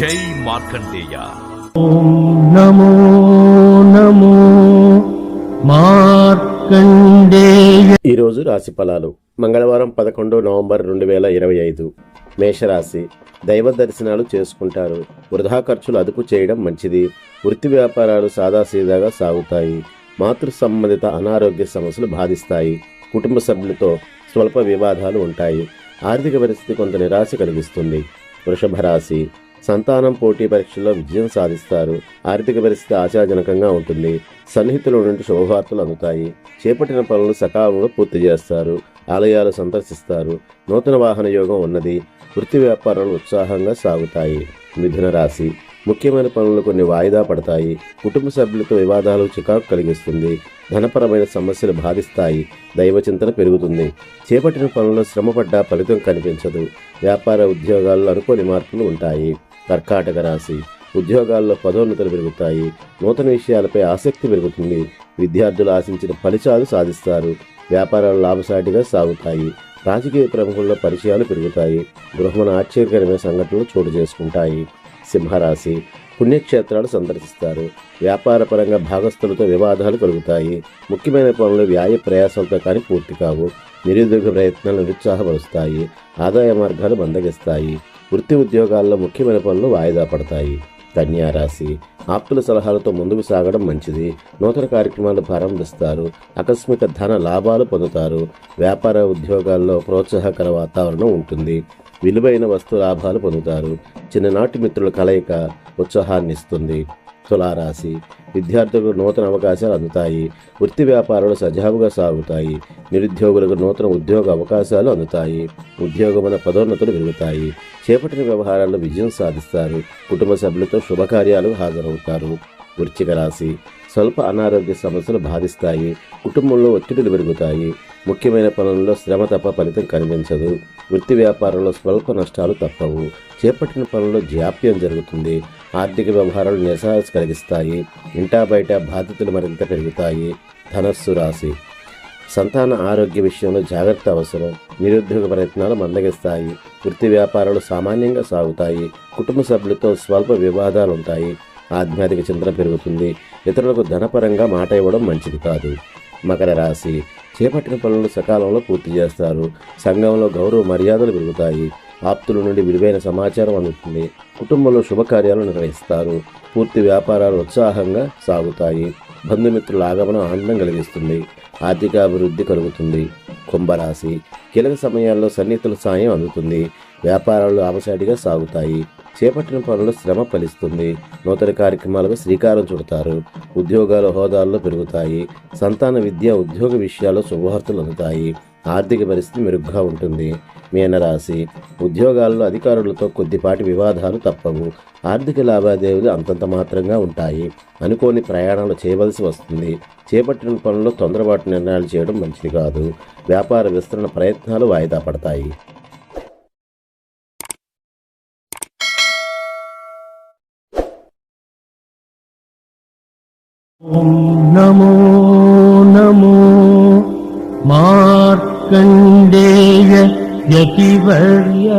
జై మార్కండేయ. ఓం నమో నమో మార్కండేయ. ఈరోజు రాశి ఫలాలు. మంగళవారం 11 నవంబర్ 2025. మేషరాశి. దైవ దర్శనాలు చేసుకుంటారు. వృధా ఖర్చులు అదుపు చేయడం మంచిది. వృత్తి వ్యాపారాలు సాదాసీదాగా సాగుతాయి. మాతృ సంబంధిత అనారోగ్య సమస్యలు బాధిస్తాయి. కుటుంబ సభ్యులతో స్వల్ప వివాదాలు ఉంటాయి. ఆర్థిక పరిస్థితి కొంత నిరాశ కలిగిస్తుంది. వృషభ రాశి. సంతానం పోటీ పరీక్షల్లో విజయం సాధిస్తారు. ఆర్థిక పరిస్థితి ఆశాజనకంగా ఉంటుంది. సన్నిహితుల నుండి శుభవార్తలు అందుతాయి. చేపట్టిన పనులు సకాలంలో పూర్తి చేస్తారు. ఆలయాలు సందర్శిస్తారు. నూతన వాహన యోగం ఉన్నది. వృత్తి వ్యాపారాలు ఉత్సాహంగా సాగుతాయి. మిథున రాశి. ముఖ్యమైన పనులు కొన్ని వాయిదా పడతాయి. కుటుంబ సభ్యులతో వివాదాలు చికాకు కలిగిస్తుంది. ధనపరమైన సమస్యలు బాధిస్తాయి. దైవ చింతన పెరుగుతుంది. చేపట్టిన పనుల్లో శ్రమపడ్డా ఫలితం కనిపించదు. వ్యాపార ఉద్యోగాల్లో అనుకోని మార్పులు ఉంటాయి. కర్కాటక రాశి. ఉద్యోగాల్లో పదోన్నతులు పెరుగుతాయి. నూతన విషయాలపై ఆసక్తి పెరుగుతుంది. విద్యార్థులు ఆశించిన ఫలితాలు సాధిస్తారు. వ్యాపారాలు లాభసాటిగా సాగుతాయి. రాజకీయ ప్రముఖుల్లో పరిచయాలు పెరుగుతాయి. గృహమున ఆశ్చర్యకరమైన సంఘటనలు చోటు చేసుకుంటాయి. సింహరాశి. పుణ్యక్షేత్రాలు సందర్శిస్తారు. వ్యాపారపరంగా భాగస్థులతో వివాదాలు కలుగుతాయి. ముఖ్యమైన పనులు వ్యాయ ప్రయాసాలతో కానీ పూర్తి కావు. నిరుద్యోగ ప్రయత్నాలు నిరుత్సాహపరుస్తాయి. ఆదాయ మార్గాలు మందగిస్తాయి. వృత్తి ఉద్యోగాల్లో ముఖ్యమైన పనులు వాయిదా పడతాయి. కన్యారాశి. ఆప్తుల సలహాలతో ముందుకు సాగడం మంచిది. నూతన కార్యక్రమాలు ప్రారంభిస్తారు. ఆకస్మిక ధన లాభాలు పొందుతారు. వ్యాపార ఉద్యోగాల్లో ప్రోత్సాహకర వాతావరణం ఉంటుంది. విలువైన వస్తు లాభాలు పొందుతారు. చిన్ననాటి మిత్రుల కలయిక ఉత్సాహాన్ని ఇస్తుంది. తులారాశి. విద్యార్థులకు నూతన అవకాశాలు అందుతాయి. వృత్తి వ్యాపారాలు సజావుగా సాగుతాయి. నిరుద్యోగులకు నూతన ఉద్యోగ అవకాశాలు అందుతాయి. ఉద్యోగమైన పదోన్నతులు పెరుగుతాయి. చేపట్టిన వ్యవహారాల్లో విజయం సాధిస్తారు. కుటుంబ సభ్యులతో శుభకార్యాలు హాజరవుతారు. వృశ్చిక రాశి. స్వల్ప అనారోగ్య సమస్యలు బాధిస్తాయి. కుటుంబంలో ఒత్తిడులు పెరుగుతాయి. ముఖ్యమైన పనుల్లో శ్రమ తప్ప ఫలితం కనిపించదు. వృత్తి వ్యాపారంలో స్వల్ప నష్టాలు తప్పవు. చేపట్టిన పనుల్లో జాప్యం జరుగుతుంది. ఆర్థిక వ్యవహారాలు నిరాశ కలిగిస్తాయి. ఇంటా బయట బాధ్యతలు మరింత పెరుగుతాయి. ధనస్సు రాశి. సంతాన ఆరోగ్య విషయంలో జాగ్రత్త అవసరం. నిరుద్యోగ ప్రయత్నాలు మందగిస్తాయి. వృత్తి వ్యాపారాలు సామాన్యంగా సాగుతాయి. కుటుంబ సభ్యులతో స్వల్ప వివాదాలు ఉంటాయి. ఆధ్యాత్మిక చింతన పెరుగుతుంది. ఇతరులకు ధనపరంగా మాట ఇవ్వడం మంచిది కాదు. మకర రాశి. చేపట్టిన పనులను సకాలంలో పూర్తి చేస్తారు. సంఘంలో గౌరవ మర్యాదలు పెరుగుతాయి. ఆప్తుల నుండి విలువైన సమాచారం అందుతుంది. కుటుంబంలో శుభకార్యాలు నిర్వహిస్తారు. పూర్తి వ్యాపారాలు ఉత్సాహంగా సాగుతాయి. బంధుమిత్రుల ఆగమనం ఆనందం కలిగిస్తుంది. ఆర్థిక అభివృద్ధి కలుగుతుంది. కుంభరాశి. కీలక సమయాల్లో సన్నిహితుల సాయం అందుతుంది. వ్యాపారాలు లాభసాటిగా సాగుతాయి. చేపట్టిన పనులు శ్రమ ఫలిస్తుంది. నూతన కార్యక్రమాలకు శ్రీకారం చుడతారు. ఉద్యోగాల హోదాల్లో పెరుగుతాయి. సంతాన విద్య ఉద్యోగ విషయాల్లో శుభవార్తలు అందుతాయి. ఆర్థిక పరిస్థితి మెరుగ్గా ఉంటుంది. మీనరాశి. ఉద్యోగాల్లో అధికారులతో కొద్దిపాటి వివాదాలు తప్పవు. ఆర్థిక లావాదేవీలు అంతంత మాత్రంగా ఉంటాయి. అనుకోని ప్రయాణాలు చేయవలసి వస్తుంది. చేపట్టిన పనుల్లో తొందరపాటు నిర్ణయాలు చేయడం మంచిది కాదు. వ్యాపార విస్తరణ ప్రయత్నాలు వాయిదా పడతాయి. ఓం నమో నమో మార్కండేయ యతివర్య.